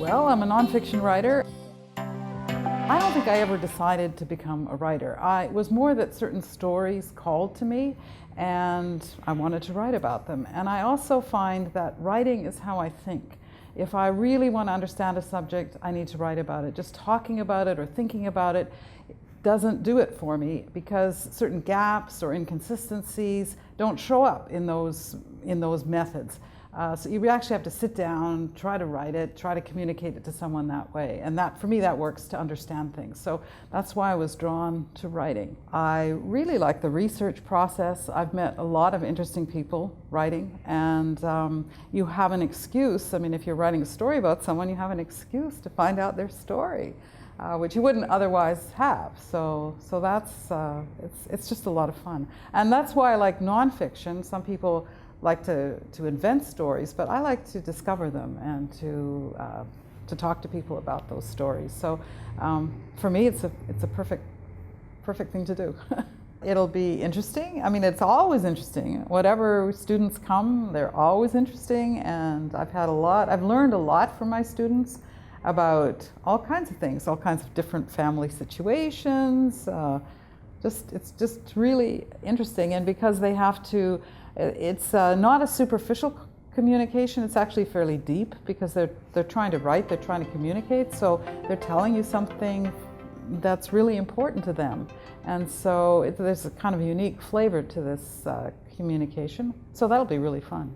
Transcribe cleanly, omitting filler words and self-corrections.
Well, I'm a nonfiction writer. I don't think I ever decided to become a writer. It was more that certain stories called to me and I wanted to write about them. And I also find that writing is how I think. If I really want to understand a subject, I need to write about it. Just talking about it or thinking about it doesn't do it for me, because certain gaps or inconsistencies don't show up in those methods. So you actually have to sit down, try to write it, try to communicate it to someone that way. And that, for me, that works to understand things. So that's why I was drawn to writing. I really like the research process. I've met a lot of interesting people writing, and you have an excuse. I mean, if you're writing a story about someone, you have an excuse to find out their story, which you wouldn't otherwise have. So that's, it's just a lot of fun. And that's why I like nonfiction. Some people like to invent stories, but I like to discover them and to talk to people about those stories. So for me, it's a perfect thing to do. It'll be interesting. I mean, it's always interesting. Whatever students come, they're always interesting, and I've learned a lot from my students about all kinds of things, all kinds of different family situations. It's just really interesting, and because they have to, it's not a superficial communication, it's actually fairly deep, because they're trying to write, they're trying to communicate, so they're telling you something that's really important to them. And so there's a kind of unique flavor to this communication, so that'll be really fun.